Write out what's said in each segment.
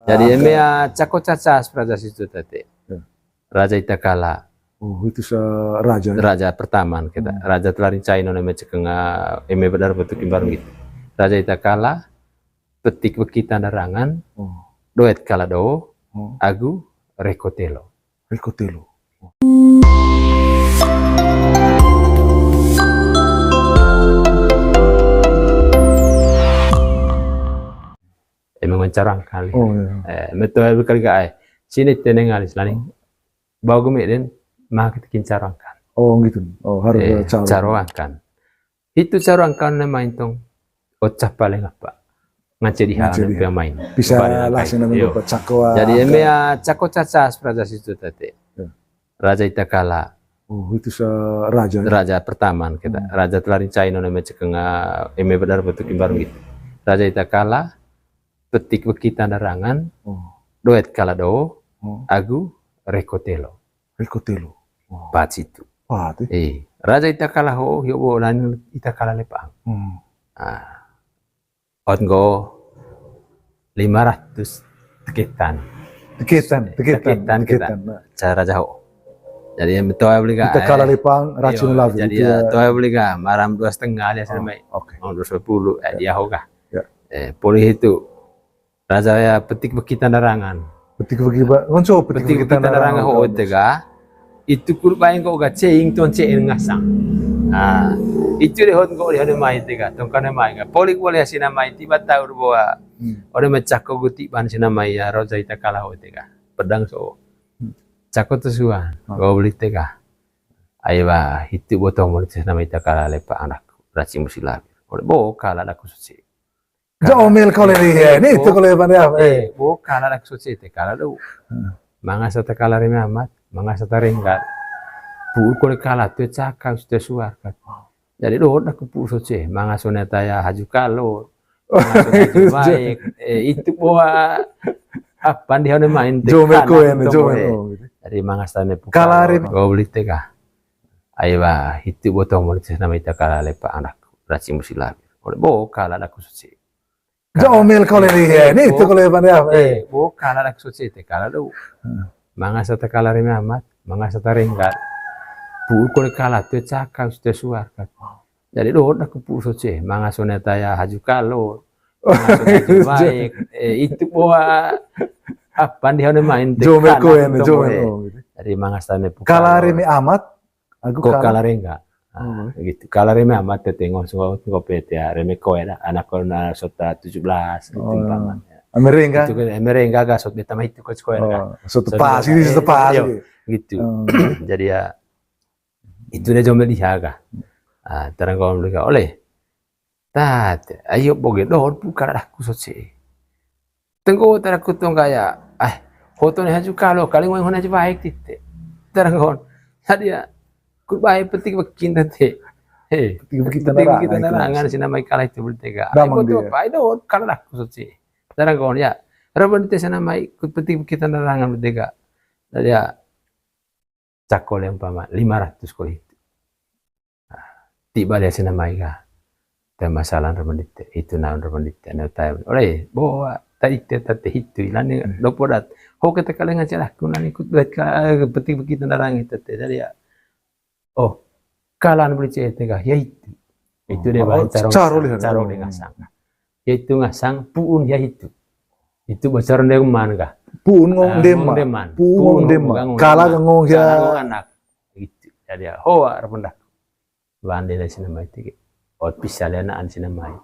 Jadi emea cako cacas raja situ tadi. Raja Itakala. Oh, itu raja. Raja pertama kita. Raja telarin China namanya cekenga eme benar betul kimbarung gitu. Raja Itakala petik bekita narangan. Doet kala do. Agu rekotelo. Rekotelo. Emang mencarang kali. Oh, iya. Betul kali gak sini teneng alis laling. Bau gumeden mak kincarangkan. Oh gitu. Oh harus carangkan. Itu carangkan nama intong ocah paling apa? Ngace di hal pemain. Bisa langsung namanya cako. Jadi emea cako cacas raja situ tadi. Raja Itakala. Oh itu raja. Raja pertama kita. Raja telarin China namanya cekenga eme benar betul kimbarung gitu. Raja Itakala petik bekita narangan. Doet kala do. Agu rekotelo. Rekotelo. Pat situ. Pat. Raja Itakala ho yobo lan Itakala lepang. Ongo 500 tiketan. Tiketan kita. Cara jauh. Jadi yang betul beli gak? Itakala lepang racun lagi. Jadi ya toh beli gak? Maram 2,5 dia sampai. Oke. 210 dia ho gak? Poli itu raja ya petik bekita narangan. Petik bekita narangan ho tega. Itu kurbain kau gak ceing ton ceing ngasang. Itu deh hot kau lihat mai tega. Tongkane mai gak. Poli boleh sih mai tiba tahu bahwa orang macak kau guti ban sih mai ya Raja Itakala ho tega. Pedang so. Cako tu suan. Kau beli tega. Ayo bah itu botol mulut sih nama Itakala lepa anak raci musilah. Oleh bo kala aku suci. Jomel kau lihat ini itu kau lihat mana? Bo kala aku suci Itakala lu. Manga sa Itakala reme amat. Mga sa taringkat, puul ko kala tu cakap sudah suar kat. Jadi doh nak puso sih, mga sonetaya haju kalo, baik, itu buah apa dia nak main tekan. Jadi mga sa nepu. Kalari, kau beli tega. Ayo bah, itu botol mulut nama Itakala lepa anak raci musilah. Oleh bo kala aku suci. Jomel kau lihat ini itu kau lihat mana? Bo kala aku suci Itakala lu. Mga sa Itakala reme amat, mga sa taringkat, puul ko kala tu cakap sudah suar kat. Jadi doh nak puso sih, mga sonetaya haju kalo, baik, itu buah apa dia nak main tekan. Jadi mga sa nepu. Kala reme amat, aku kala rengga. Gitu. Kala reme amat tetengok semua tu kopet ya, reme koe dah, anak kau na sota 17 timbangan. Merengga. Itu kan merengga gasot beta mah itu coach koe kan. Suatu pas ini suatu pas gitu. Jadi ya itu dia jombel dihaga. Terang kau beli oleh. Tat, ayo boge doh bukan aku soci. Tengko teraku tu kaya, foto ni haju kalau kali mau hona baik titik. Terang kau, tadi ya, ku baik petik bekin tadi. Petik kita narangan si nama kala itu bertega. Aku tu apa itu kalau aku soci. Darang kawan ya, raban itu sana mai petik kita narangan bertiga. Jadi ya cakol yang pama 500 kali itu. Tiba dia sana mai ga. Tapi masalah raban itu naon raban itu. Nah tahu. Oleh bawa tadi itu ilan doporat. Ho kita kalian ngajar aku nani ikut buat petik kita narangan itu. Jadi ya, oh kalan beli cerita ya itu. Itu dia bahan caro ngasang. Yaitu ngasang puun ya itu bocoran dia man kah puun ngong deman kala ngong ya anak itu jadi hoa rendah bande dari sini mai tike ot pisalena an sini mai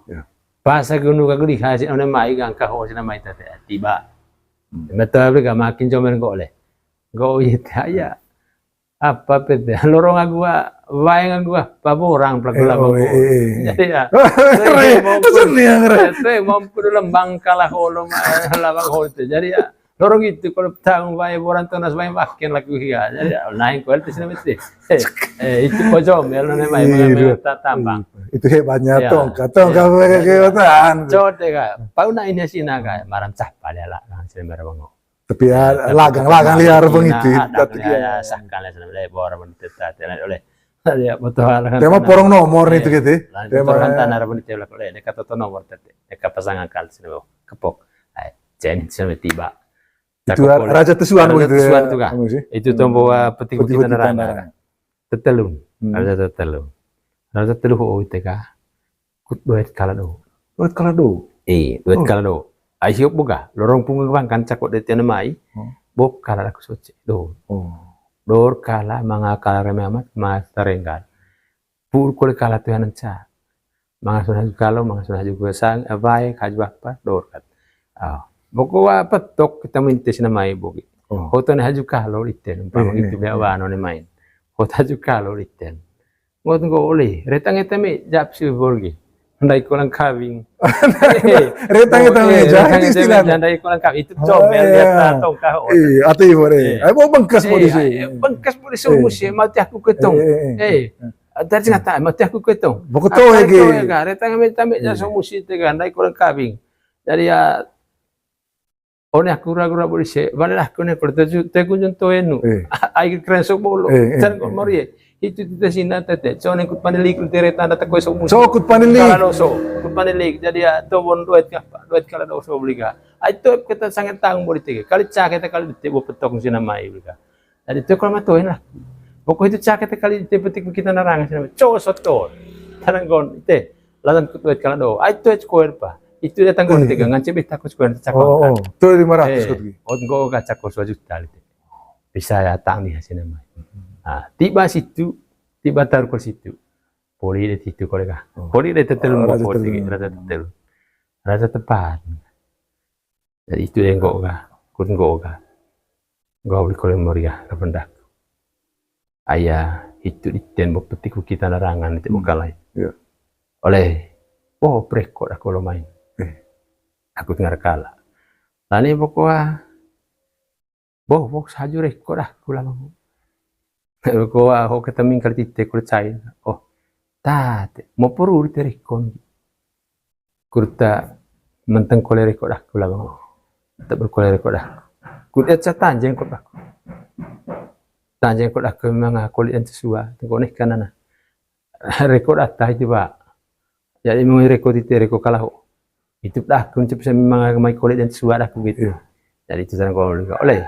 pasa gunu ka gudi khasi on mai gang ka ho sini mai tate tiba betul beli makin comen kok oleh go ya apa pete lorong agua bayang agua paborang pelak jadi ya saya mampu lembang kalah holom labang hol jadi ya lorong itu kalau tang bayang orang tunas bayang makin lagi ya jadi naik kualitas ini itu pojom ya lo namai tambang itu hebatnya tongkat kekuatan cote ka pauna ini sina ka maram cah padela kan sini barang tapi ya lagang liar begitu tapi ya sangkan lah sebenarnya bor mentetat oleh ya betul tema porong nomor itu gitu tema tanah rabun itu oleh dekat nomor tadi dekat pasangan kal sini kepok Jen sampai tiba. Itu Raja Tesuan Raja itu Tesuan ya. itu kah? Anu sih. Itu tombawa peti Peti kita nerang. tanah. Tetelung. Raja tetelung. Raja tetelung oh itu kah? Kut duet kala do. Duet kala do. Duet kala do. Ayo buka. Lorong punggung kan cakot de tiana mai. Bob kala aku soce do. Dor kala mga kala reme amat mas terenggal. Pur kole kala tuhan enca. Mga sunah kalau mga sunah juga sang abai kaju apa dor kat. Boko wa petok kita mintes na mai bogi. Hoto ne haju kalau iten umpama gitu be awano ne main. Hoto haju kalau iten. Ngot ngo oli retang etame japsi borgi. Ndai ko lang kawing. Retang etame jahat istilah. Ndai ko lang kawing itu jobel dia tatong ka. Ati bore. Ay mo bangkas mo disi. Bangkas mo disi musi mati aku ketong. Dari ngata mati aku ketong. Boko to ege. Retang etame jaso musi tega ndai ko lang kawing. Jadi ya one aku ragu-ragu boleh se, balik aku ne kalau terkunjung tu enu, air keren sok bolo, jangan kau mari, itu tidak sini tete, jangan ikut panelik tere tanda tak kau sok musuh, ikut panelik, kalau sok, ikut panelik, jadi ya tu bon duit kalau dah sok beli kah, itu kita sangat tanggung boleh tiga, kali cak kita kali tiba petok sini mai beli kah, jadi tu kalau matuin lah, pokok itu cak kita kali tiba petik kita narang sini, cowok sotor, tanang kon, itu, lawan duit kalau dah, itu square pa. Itu datang kau tiga ngancep takut sekolah cakap. Tu 500 kau tu. Kau kacak kau 2 juta itu. Bisa datang di hasil nama. Tiba situ, tiba taruh ke situ. Poli di situ kau lega. Poli di tetel mau poli raja tetel. Raja tepat. Jadi itu yang kau ga, kun kau ga. Kau beli kau meriah rendah. Ayah itu di tembok petiku kita larangan itu bukan lain. Oleh, prekod aku lo main. Aku dengar kala. Lalu pokoknya, boh saju rekod aku lama. Pokoknya aku ketemu kali titik kurcain. Tate, mau perlu di rekod. Kurta menteng kole rekod aku lama. Tak berkole rekod aku. Kurta tanjeng rekod aku. Tanjeng rekod aku memang aku lihat sesuatu. Tengok nih kanan. Rekod atas itu pak. Jadi mau rekod itu rekod kalah. Itu dah kunci memang mai kulit dan suara aku gitu. Jadi itu saya kalau oleh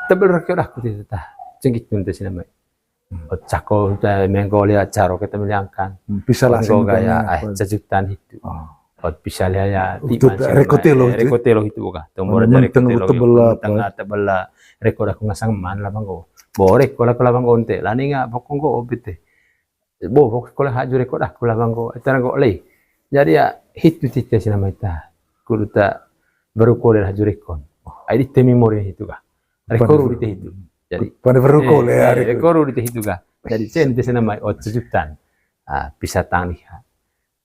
tebel rekod aku itu dah cengkit untuk sini mai. Cako mengko lihat caro kita meliangkan. Bisa langsung gaya sejutan itu. Bisa lihat ya rekotelo itu bukan. Tombol dari rekotelo. Tebel rekod aku ngasang man lah bangko. Borek kalau bang onte. Lani nggak pokok kok obite. Pokok kalau haju rekod aku lah bangko. Itu nggak oleh. Jadi ya itu tidak sih nama itu. Kudu tak berukol haju rekon. Ini temi memori itu kah. Rekor itu. Jadi pada berukol ya. Rekor itu kah. Jadi sen itu nama sejutan. Bisa tang lihat.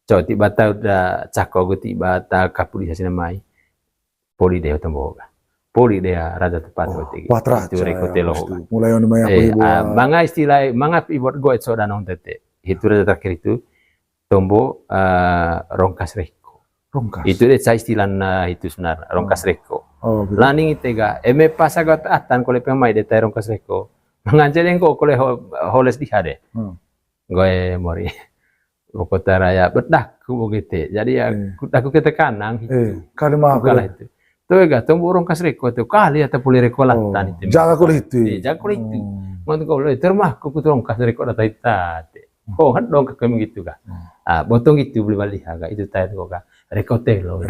Coba tiba tahu dah cakok tiba tahu kapuli hasil namai. Poli dia tambah kah. Poli dia raja tepat itu. Watra. Itu rekotelo. Mulai on namanya apa? Manga istilah manga ibot goet soda nong tete. Itu raja terakhir itu. Tombo rongkas reko. Rongkas. Itu dia istilah itu sebenarnya rongkas reko. Laning itega eme pasagot atan kole pemai deta rongkas reko. Mengajar yang kole holes di hade. Goe mori. Kota raya bedah ku begitu. Jadi ya aku kita kanang itu. Karena kalah itu. Tuh ga tombo rongkas reko tu kali atau pulih reko latan itu. Jangan kole itu. Jangan kole itu. Mau kole termah ku rongkas reko data itu. Kan dong kami gitu kah? Botong itu beli balik harga itu tadi kok kah? Rekotelo.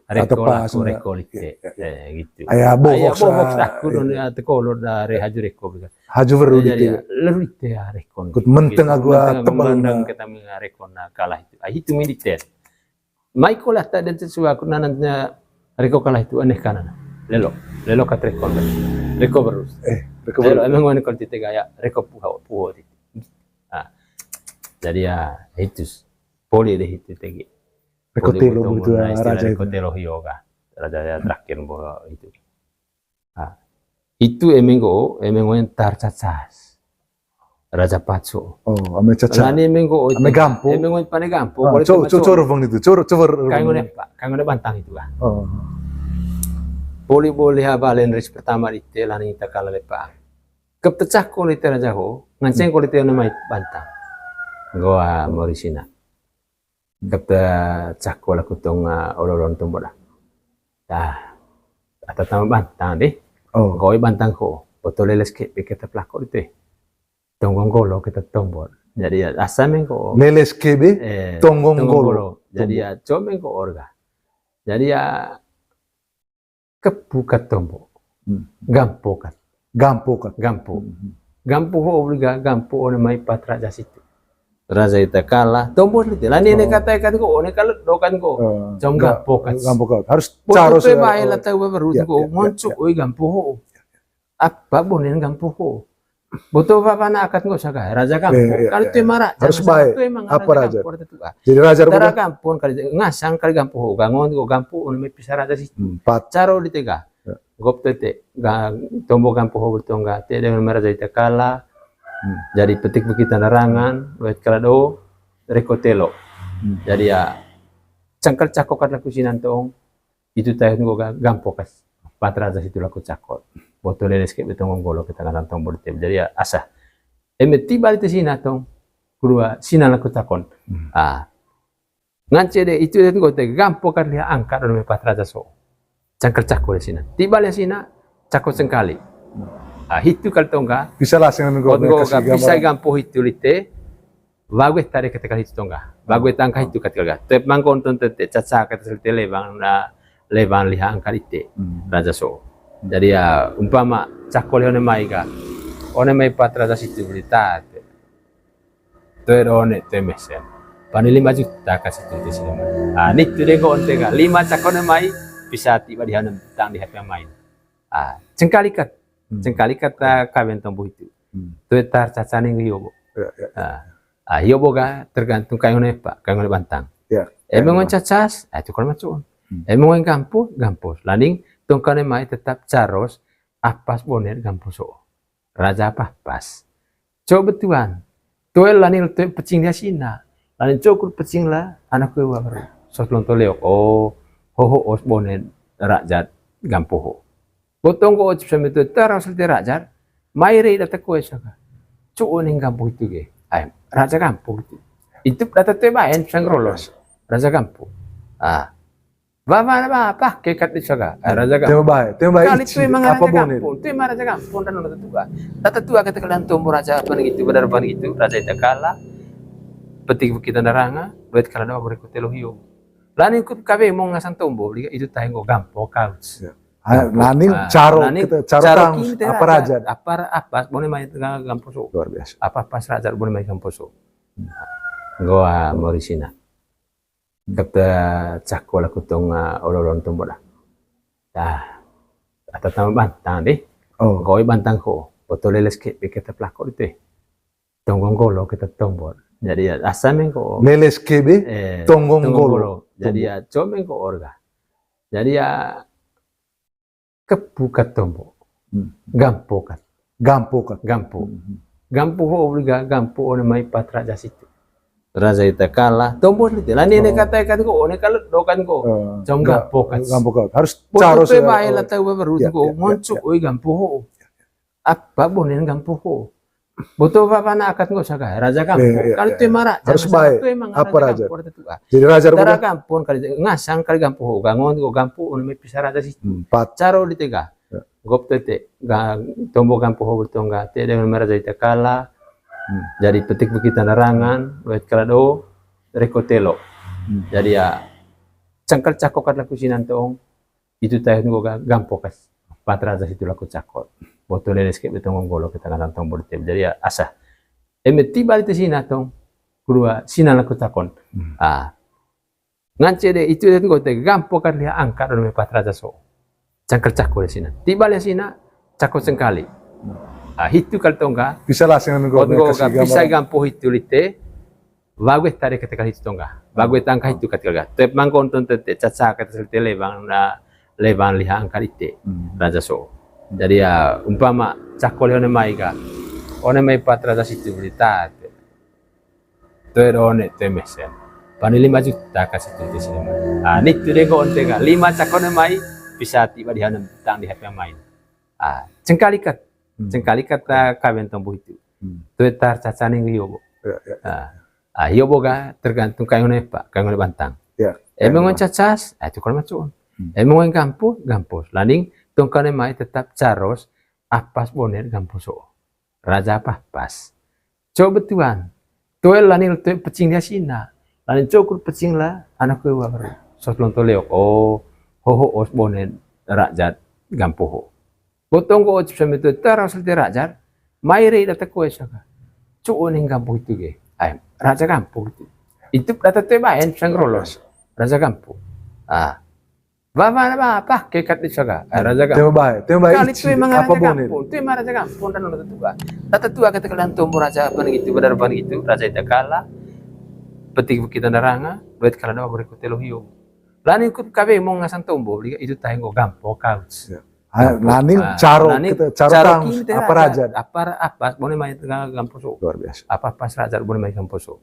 Atau pas rekolite. Gitu. Ayah bohong. Aku dong atau kalau dari haju reko. Haju baru itu. Lalu itu ya rekon. Kut menteng aku tebal. Menteng kita mengarekon kalah itu. Itu militer. Michael lah tadi sesuatu nananya reko kalah itu aneh kanan. Lelo kat rekon. Reko baru. Reko baru. Emang mana kalau kita gaya reko puho itu. Jadi ya itu poli deh itu tegi. Rekotelo itu raja rekotelo yoga. Raja yang terakhir bahwa itu. Itu emengo yang tarcacas. Raja Patso. Ame caca. Lani emengo. Ame gampo. Emengo pane gampo. Coro bang itu. Coro. Kangone bantang itu kan. Poli boleh abalen res pertama itu lani kita kalah lepa. Kepecah kulit raja ho. Nganceng kulit yang namanya bantang. Goa morisina. Kapta cakko la kutong ololon tumbola. atau tambah bantang deh. Kau bantang ko, botol leles ke kita pelakor itu. Tonggong golo kita tombol. Jadi ya asameng ko. Leles kebe, tonggong golo. Jadi ya comeng ko orga. Jadi ya kebuka tombol. Gampokat. Gampo ho obliga gampo one mai patra jasitu. Raja ita kalah tombol itu. Lani ne kata ko one kalau dokan ko. Jom gampokat. Harus caro se bae la tahu baru ko ngoncu oi gampo ho. Apa bonen gampo ho. Boto papa na akat ko saga raja gampo. Kalau tu marah harus bae. Apa raja? Jadi raja Tara gampo kali ngasang kali gampo ho. Gangon ko gampo one mai pisah raja situ. Caro di tega. Gop tete tombo gampo ho bertongga te dengan meraja ita kala jadi petik bukit narangan wet kalado rekotelo jadi ya cangkal cakok laku sinantong itu tahun goga gampo kas patraja situ laku cakot botol leles ke betong golo kita nantong borte jadi ya asa tiba itu sinatong kedua sinan laku cakon ngance de itu gote gampo kan dia angkat oleh patraja so cangkal cakol di sini tiba di sini cakot sengkali hitu kal tongga bisa lah dengan bisa gampo hitu lite bagwe tare ketika hitu tongga bagwe tangka hitu ketika tep mangkon tente caca kata selte leban liha angka lite raja so jadi ya umpama cakol one mai ga one mai patra situ berita to one temesen pani 5 juta kasih itu di sini ini tu deh kau ontega 5 cakol mai bisa tiba di hanam tang di HP yang main. Cengkalikat kawin tombo itu. Tuetar cacane ngiyobo. Yobo ga tergantung kayu nepa, kayu bantang. Emang cacas, itu kalau macam. Emang gampus. Laning tongkane mai tetap caros apas boner gampuso. Raja pas. Coba tuan. Tuel laning tuel pecing dia sina. Laning cukur pecing lah anak gue baru. Sotlon toleok. Ho os bonen rakyat gampo. Botong ko ocip sama itu terus di rakyat. Maire data ko esaka. Cuon yang gampo itu ge. Raja gampo itu. Itu data tebaen sanggrolos. Raja gampo. Bapa pakai kat esaka. Raja gampo. Tembak. Kali itu memang raja gampo. Itu memang raja gampo dan data tua. Data tua kata kalian tumbuh raja apa gitu benar gitu. Raja itu kalah. Petik kita naranga. Buat kalian apa berikut telohio. Laning ikut kabe mau ngasang tombo itu tahu go gampo kauts. Laning caro apa raja? Apa boleh main gampo so. Luar biasa. Apa pas raja boleh main gampo so. Goa morisina. Kata cakko laku tong ololon tombo dah. Atau tambah bantang deh. Goa bantang ko. Botol leles ke kita pelakor itu. Tonggong golo kita tombol. Jadi ya asameng ko leles kebe tonggong golo. Jadi ya comeng ko orga. Jadi ya kebuka tombo. Gampo. Gampo ho obliga gampo one mai patra jasitu. Raja ita kalah tombo itu. Lani ne kata ko one kalau dokan ko. Jom gampo. Harus caro se bae la tahu baru ko ngoncu oi gampo ho. Apa bonen gampo ho. Boto papa na akat ko saga raja gampo. Kalau tu marah harus baik. Apa raja? Jadi raja tara gampon kali ngasang kali gampo ho gangon ko gampo ono me pisah raja situ. Caro di tega. Gop tete tombo gampo ho bertongga te dengan meraja ita kala. Jadi petik bukit narangan wet kalado rekotelo. Jadi ya cangkal cakok laku sinantong itu tahu ko gampo kas. Patraja situ laku cakot. Botol leles ke betong golo kita nantong borte jadi ya asa tiba di sini tong kedua sinan laku takon ngance de itu gote gampo kan dia angkat oleh patraja so cangkal cakko di sini tiba di sini cakko sengkali hitu kal tongga bisa lah dengan bisa gampo hitu lite bagwe tare ketika hitu tongga bagwe tangka hitu ketika tep mangkon tente caca kata selte leban liha angkat ite raja so. Jadi ya umpama cakol one mai ga one mai patra situ berita to one temesen pani 5 juta kasih itu di sini ini tu deh kau ontega 5 cakol mai bisa tiba di hanam tang di HP yang main cengkalikat kawin tombo itu tuetar cacane ngiyobo yobo ga tergantung kayu nepa kayu bantang emang cacas itu kalau macam emang gampus laning tungkane mai tetap caros apas boner gamposo. Raja apa pas. Coba tuan. Tuel lanil tuel pecing dia sina. Lanil cukur pecing lah anak gue wabar. Sos lonto leok. Oh, ho os boner raja gampoho. Botong ko ocip sama itu taras lite raja. Maire data ko saka. Cuon ning kampung itu ge. Ay, raja kampung itu. Itu data tuh bayan sanggrolos. Raja kampung. Ah. Bapa apa kekat di saka. Raja kampung. Tema baik. Kali itu emang raja kampung. Itu emang raja kampung dan orang tua. Data tua kata kalian tumbuh raja apa gitu benar apa gitu. Raja itu kalah. Petik kita naranga. Buat kalian apa berikut telohio. Lain ikut KB mau ngasang tumbuh. Itu tahu gampang kau. Naning caro apa raja apa boleh main gamposo luar biasa apa pas raja boleh main gamposo